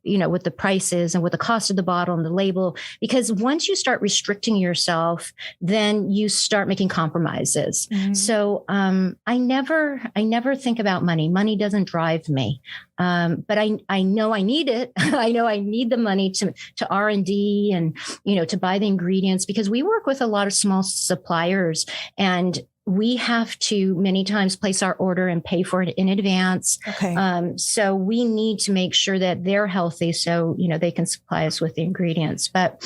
what the price is and what the cost of the bottle and the label. Because once you start restricting yourself, then you start making compromises. Mm-hmm. So I never think about money. Money doesn't drive me. But I know I need it. I know I need the money to R&D and, to buy the ingredients because we work with a lot of small suppliers and we have to many times place our order and pay for it in advance. Okay. So we need to make sure that they're healthy so, they can supply us with the ingredients. But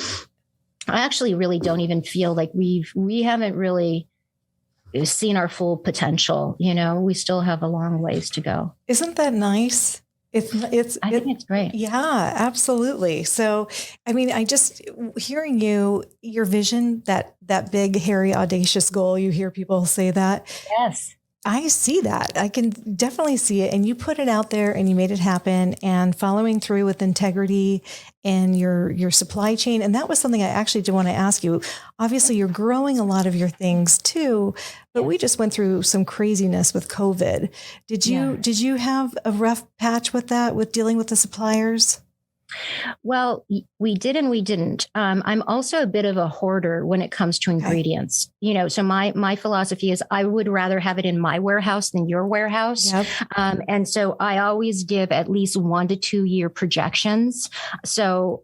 I actually really don't even feel like we haven't really seen our full potential. We still have a long ways to go. Isn't that nice? I think it's great. Yeah, absolutely. So, I just hearing your vision, that big, hairy, audacious goal, you hear people say that. Yes. I see that. I can definitely see it. And you put it out there and you made it happen and following through with integrity and your supply chain. And that was something I actually did want to ask you. Obviously, you're growing a lot of your things too, but we just went through some craziness with COVID. Did you have a rough patch with that, with dealing with the suppliers? Well, we did and we didn't. I'm also a bit of a hoarder when it comes to ingredients. So my philosophy is I would rather have it in my warehouse than your warehouse. Yep. And so I always give at least 1 to 2 year projections. So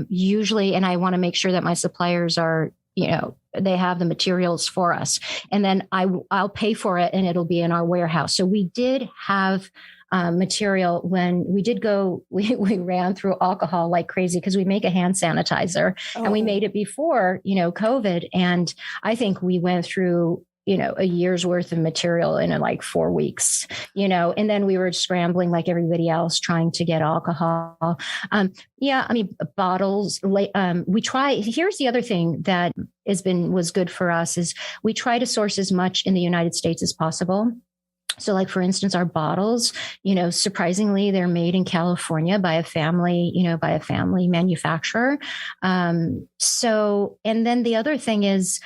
usually, and I want to make sure that my suppliers are, they have the materials for us. And then I'll pay for it and it'll be in our warehouse. So we did have material when we did go, we ran through alcohol like crazy because we make a hand sanitizer and we made it before, COVID. And I think we went through, a year's worth of material in like 4 weeks, and then we were scrambling like everybody else trying to get alcohol. Bottles, here's the other thing that was good for us is we try to source as much in the United States as possible. So like, for instance, our bottles, surprisingly, they're made in California by a family manufacturer. And then the other thing is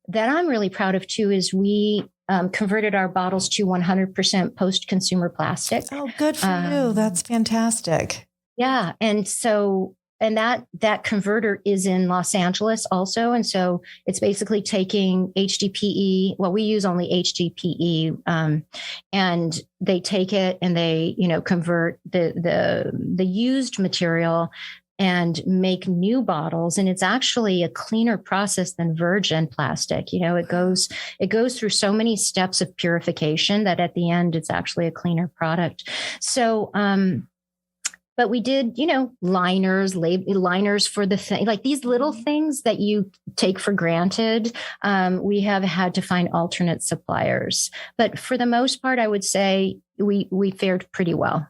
that I'm really proud of too, is we converted our bottles to 100% post-consumer plastic. Oh, good for you. That's fantastic. Yeah. And so, and that converter is in Los Angeles also. And so it's basically taking HDPE. Well, we use only HDPE, and they take it and they, convert the used material and make new bottles. And it's actually a cleaner process than virgin plastic. It goes through so many steps of purification that at the end, it's actually a cleaner product. So, but we did, liners for the thing, like these little things that you take for granted. We have had to find alternate suppliers, but for the most part, I would say we fared pretty well.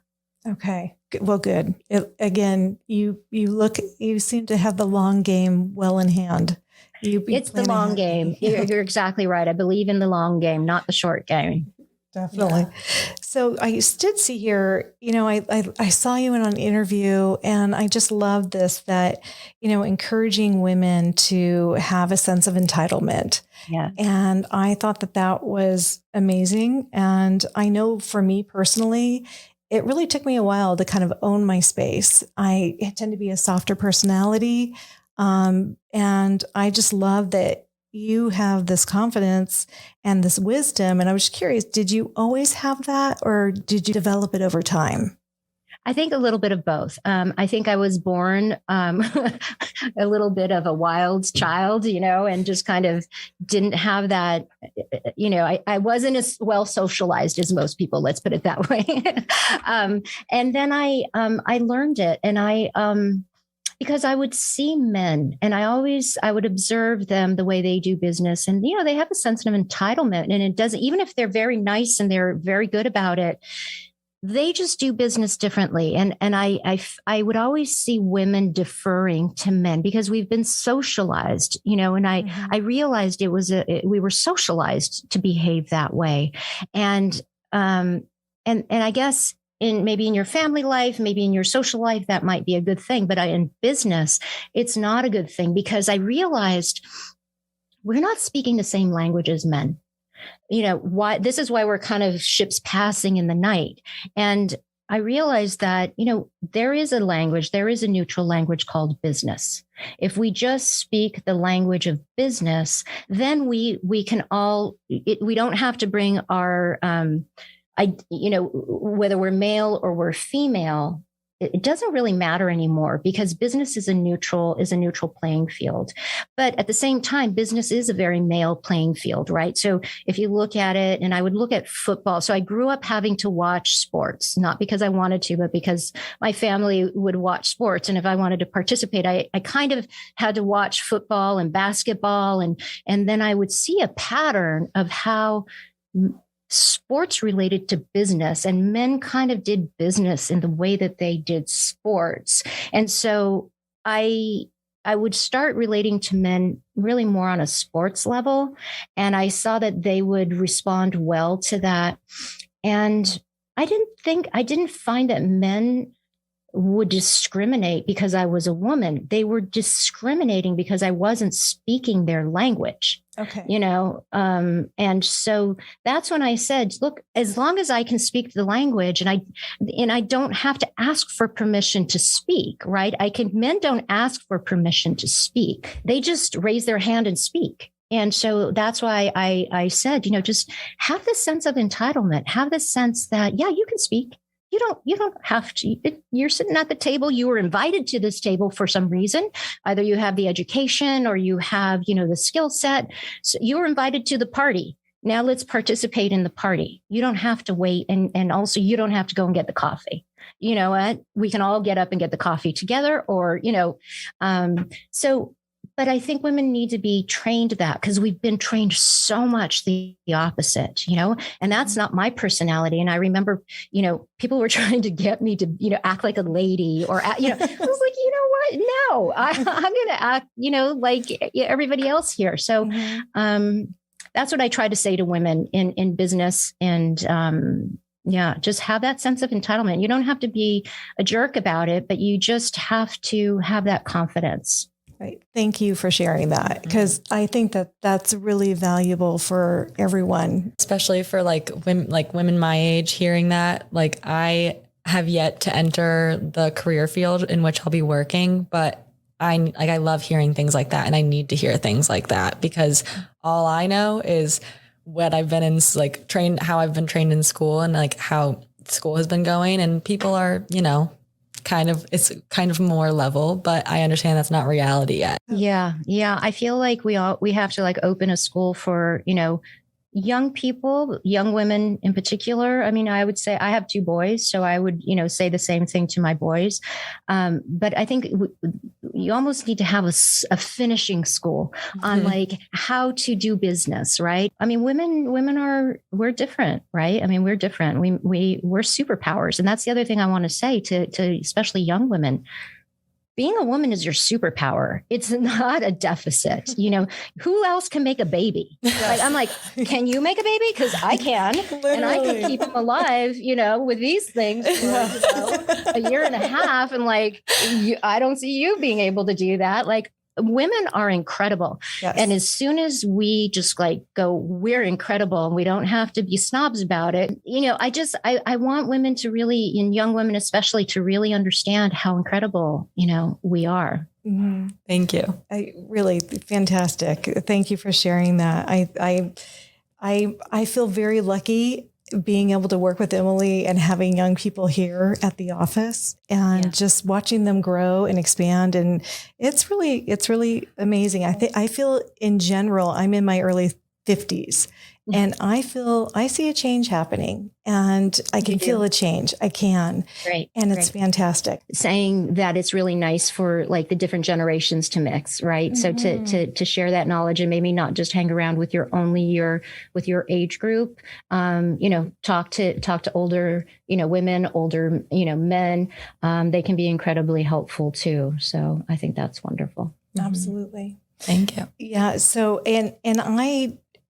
Okay. Well, good. Again, you seem to have the long game well in hand. It's the long game. You're exactly right. I believe in the long game, not the short game. Definitely. Yeah. So I did see here, I saw you in an interview, and I just love this, that, encouraging women to have a sense of entitlement. Yeah. And I thought that was amazing. And I know for me personally, it really took me a while to kind of own my space. I tend to be a softer personality. And I just love that you have this confidence and this wisdom. And I was curious, did you always have that, or did you develop it over time? I think a little bit of both. I think I was born a little bit of a wild child, and just kind of didn't have that, I wasn't as well socialized as most people, let's put it that way. And then I learned it, and because I would see men, and I would observe them, the way they do business, and, they have a sense of entitlement, and it doesn't, even if they're very nice and they're very good about it, they just do business differently. And I would always see women deferring to men because we've been socialized, and I realized we were socialized to behave that way. And I guess maybe in your family life, maybe in your social life, that might be a good thing. But in business, it's not a good thing, because I realized we're not speaking the same language as men. Why this is why we're kind of ships passing in the night. And I realized that, there is a neutral language called business. If we just speak the language of business, then we can we don't have to bring our, whether we're male or we're female, it doesn't really matter anymore, because business is a neutral playing field. But at the same time, business is a very male playing field, right? So if you look at it, and I would look at football. So I grew up having to watch sports, not because I wanted to, but because my family would watch sports. And if I wanted to participate, I kind of had to watch football and basketball. And then I would see a pattern of how sports related to business, and men kind of did business in the way that they did sports. And so I would start relating to men really more on a sports level. And I saw that they would respond well to that. And I didn't find that men would discriminate because I was a woman. They were discriminating because I wasn't speaking their language. Okay. And so that's when I said, look, as long as I can speak the language, and I don't have to ask for permission to speak, right? Men don't ask for permission to speak. They just raise their hand and speak. And so that's why I said, just have this sense of entitlement, have this sense that, yeah, you can speak. You don't have to. You're sitting at the table. You were invited to this table for some reason. Either you have the education or you have, the skill set. So you were invited to the party. Now let's participate in the party. You don't have to wait. And also you don't have to go and get the coffee. You know what? We can all get up and get the coffee together, or, but I think women need to be trained that, because we've been trained so much the opposite, and that's not my personality. And I remember, people were trying to get me to, act like a lady, or, I was like, what? No, I'm going to act, like everybody else here. So that's what I try to say to women in business. And just have that sense of entitlement. You don't have to be a jerk about it, but you just have to have that confidence. Right. Thank you for sharing that, because I think that that's really valuable for everyone, especially for women my age. Hearing that, I have yet to enter the career field in which I'll be working, but I love hearing things like that, and I need to hear things like that, because all I know is what I've been in, how I've been trained in school, and how school has been going, and people are, it's kind of more level, but I understand that's not reality yet. Yeah. I feel like we have to open a school for, young people, young women in particular. I mean, I would say I have 2 boys, so I would, say the same thing to my boys. But I think you almost need to have a finishing school on like how to do business, right? I mean, we're different, right? I mean, we're different. We're superpowers. And that's the other thing I want to say to especially young women. Being a woman is your superpower. It's not a deficit. Who else can make a baby? Like, I'm like, can you make a baby? Because I can. And I can keep them alive, with these things for, a year and a half. And like, I don't see you being able to do that. Like, women are incredible. Yes. And as soon as we just like go, we're incredible and we don't have to be snobs about it. I want women to really, and young women especially, to really understand how incredible, we are. Mm-hmm. Thank you. Really fantastic. Thank you for sharing that. I feel very lucky being able to work with Emily and having young people here at the office and just watching them grow and expand. And it's really amazing. I feel in general, I'm in my early 50s and I see a change happening and I can feel a change. I can. Great. And it's fantastic. Saying that it's really nice for like the different generations to mix, right? Mm-hmm. So to share that knowledge and maybe not just hang around with your age group, talk to older, women, older, men. They can be incredibly helpful too. So I think that's wonderful. Absolutely. Thank you. Yeah. So, and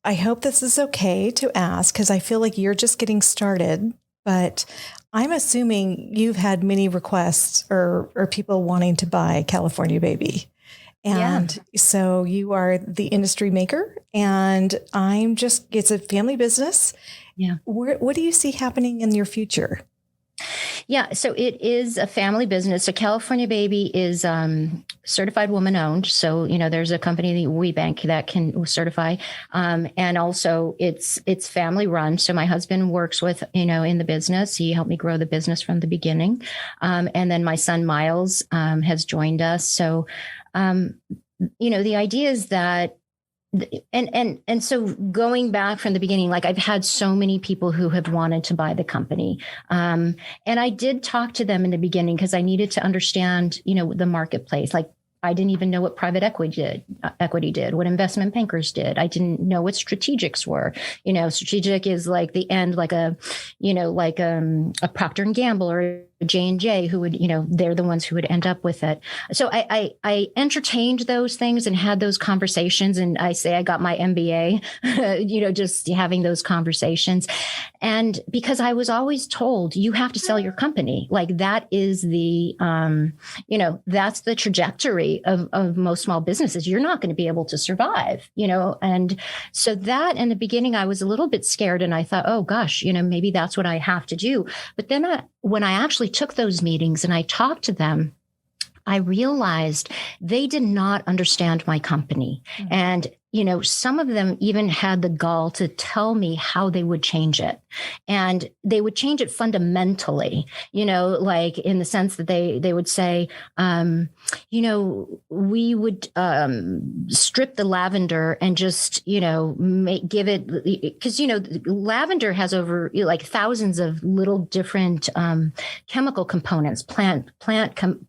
I hope this is okay to ask because I feel like you're just getting started, but I'm assuming you've had many requests or people wanting to buy California Baby. And so you are the industry maker and it's a family business. Yeah. What do you see happening in your future? Yeah, so it is a family business. So California Baby is certified woman owned. So, there's a company, WeBank, that can certify. And also it's family run. So my husband works with, in the business. He helped me grow the business from the beginning. And then my son, Miles, has joined us. So, the idea is that and so going back from the beginning, like I've had so many people who have wanted to buy the company. And I did talk to them in the beginning because I needed to understand, the marketplace. Like I didn't even know what private equity did, what investment bankers did. I didn't know what strategics were. Strategic is like the end, like a Procter and Gamble or J&J who would, they're the ones who would end up with it. So I entertained those things and had those conversations. And I say I got my MBA, just having those conversations. And because I was always told you have to sell your company, like that is the, that's the trajectory of most small businesses. You're not going to be able to survive, and so that in the beginning, I was a little bit scared and I thought, oh gosh, maybe that's what I have to do. But then when I actually took those meetings and I talked to them, I realized they did not understand my company. Mm-hmm. And, some of them even had the gall to tell me how they would change it. And they would change it fundamentally, like in the sense that they would say, we would strip the lavender and just, give it, because, lavender has over like thousands of little different chemical components, plant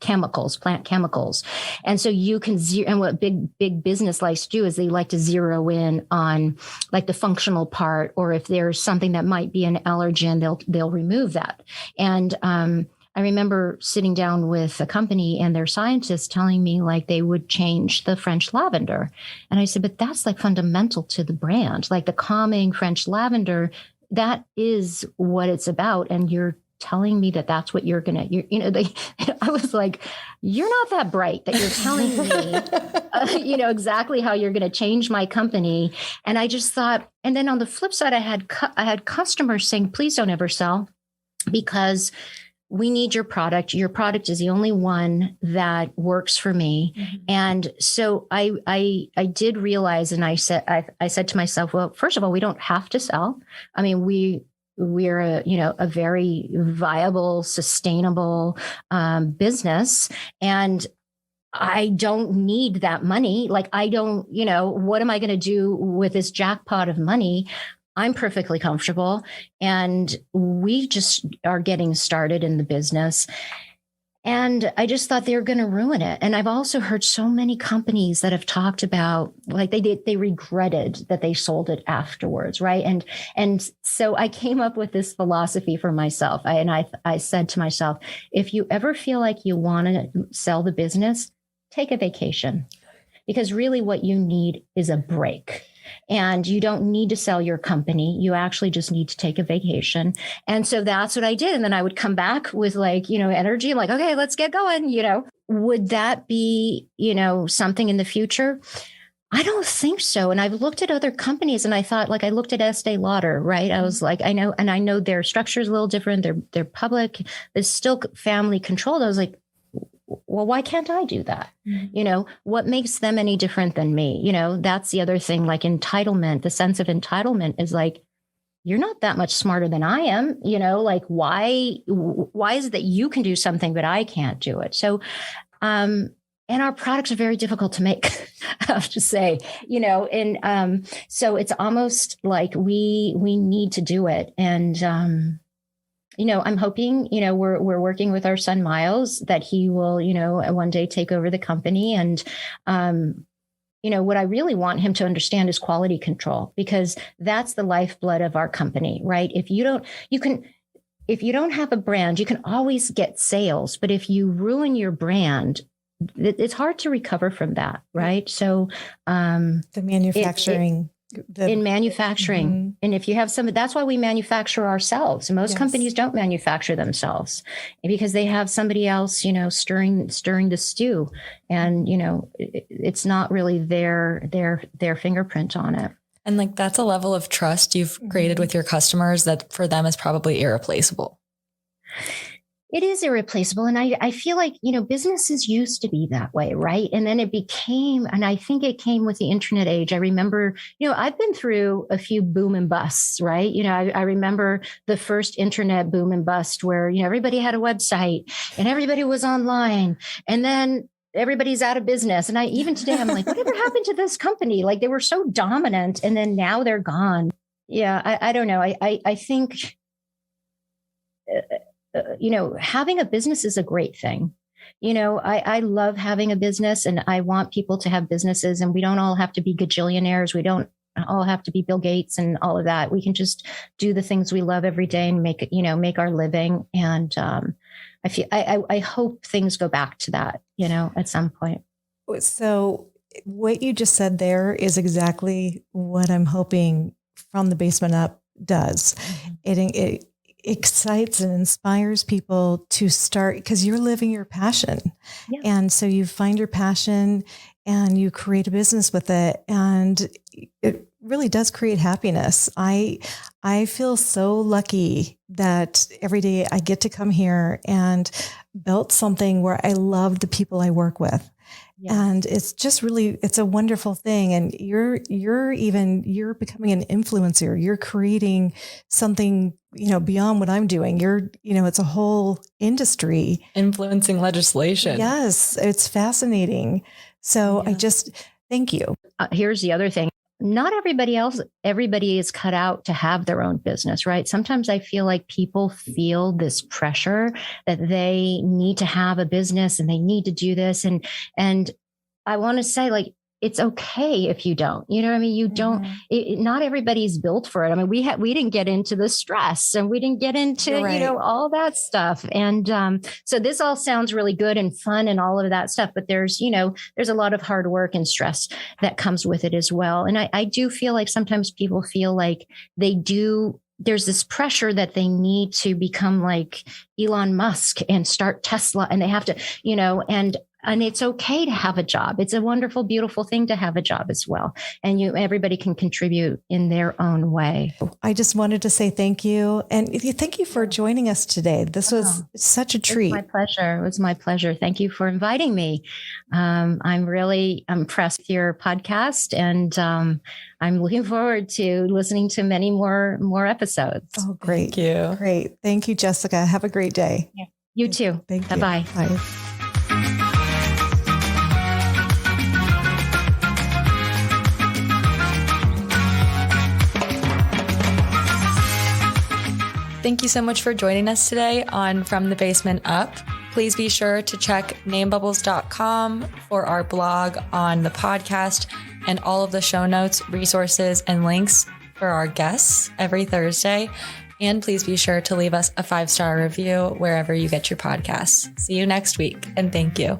chemicals. And so you can and what big business likes to do is they like to zero in on like the functional part, or if there's something that might be an allergen, they'll remove that. And I remember sitting down with a company and their scientists telling me like they would change the French lavender. And I said, but that's like fundamental to the brand, like the calming French lavender, that is what it's about. And you're telling me that that's what you're going to, I was like, you're not that bright that you're telling me, exactly how you're going to change my company. And I just thought, and then on the flip side, I had customers saying, please don't ever sell because we need your product. Your product is the only one that works for me. Mm-hmm. And so I did realize, and I said to myself, well, first of all, we don't have to sell. I mean, we're a very viable, sustainable business. And I don't need that money. Like I don't, what am I going to do with this jackpot of money? I'm perfectly comfortable, and we just are getting started in the business. And I just thought they were going to ruin it. And I've also heard so many companies that have talked about, like, they regretted that they sold it afterwards, right? And so I came up with this philosophy for myself. I said to myself, if you ever feel like you want to sell the business, take a vacation, because really what you need is a break. And you don't need to sell your company. You actually just need to take a vacation. And so that's what I did. And then I would come back with, like, energy. I'm like, okay, let's get going. Would that be, something in the future? I don't think so. And I've looked at other companies, and I thought, like, I looked at Estee Lauder, right? I was like, I know their structure is a little different. They're public. It's still family controlled. I was like, well, why can't I do that? Mm-hmm. What makes them any different than me? That's the other thing, like entitlement, the sense of entitlement is like, you're not that much smarter than I am, like, why is it that you can do something, but I can't do it? So, and our products are very difficult to make, I have to say, and so it's almost like we need to do it. And, I'm hoping, we're working with our son, Miles, that he will, one day take over the company. And, what I really want him to understand is quality control, because that's the lifeblood of our company, right? If you don't have a brand, you can always get sales. But if you ruin your brand, it's hard to recover from that, right? So the manufacturing. In manufacturing. Mm-hmm. And if you have that's why we manufacture ourselves. Most companies don't manufacture themselves, because they have somebody else, stirring the stew, and, it's not really their fingerprint on it. And like, that's a level of trust you've created with your customers that for them is probably irreplaceable. It is irreplaceable. And I feel like, businesses used to be that way, right? And then it became, and I think it came with the internet age. I remember, I've been through a few boom and busts, right? I remember the first internet boom and bust where, everybody had a website and everybody was online, and then everybody's out of business. And even today, I'm like, whatever happened to this company? Like, they were so dominant, and then now they're gone. Yeah, I don't know. I think... having a business is a great thing. I love having a business, and I want people to have businesses, and we don't all have to be gajillionaires. We don't all have to be Bill Gates and all of that. We can just do the things we love every day and make our living. And I hope things go back to that, at some point. So what you just said there is exactly what I'm hoping From the Basement Up does. Mm-hmm. It excites and inspires people to start, because you're living your passion. Yeah. And so you find your passion and you create a business with it, and it really does create happiness. I feel so lucky that every day I get to come here and build something where I love the people I work with. Yes. And it's just really, it's a wonderful thing. And you're becoming an influencer. You're creating something, beyond what I'm doing. It's a whole industry. Influencing legislation. Yes. It's fascinating. So I just, thank you. Here's the other thing. Not everybody is cut out to have their own business, right? Sometimes I feel like people feel this pressure that they need to have a business and they need to do this. And I want to say, like, it's okay if you don't, you don't, not everybody's built for it. I mean, we didn't get into the stress, and we didn't get into, all that stuff. And so this all sounds really good and fun and all of that stuff, but there's a lot of hard work and stress that comes with it as well. And I do feel like sometimes people feel like there's this pressure that they need to become like Elon Musk and start Tesla, and they have to, and it's okay to have a job. It's a wonderful, beautiful thing to have a job as well. And everybody can contribute in their own way. I just wanted to say thank you. And thank you for joining us today. This was such a treat. It was my pleasure. Thank you for inviting me. I'm really impressed with your podcast, and I'm looking forward to listening to many more episodes. Oh, great. Thank you. Great. Thank you, Jessica. Have a great day. Yeah. You too. Thank you. Bye-bye. Bye. Thank you so much for joining us today on From the Basement Up. Please be sure to check namebubbles.com for our blog on the podcast and all of the show notes, resources, and links for our guests every Thursday. And please be sure to leave us a 5-star review wherever you get your podcasts. See you next week, and thank you.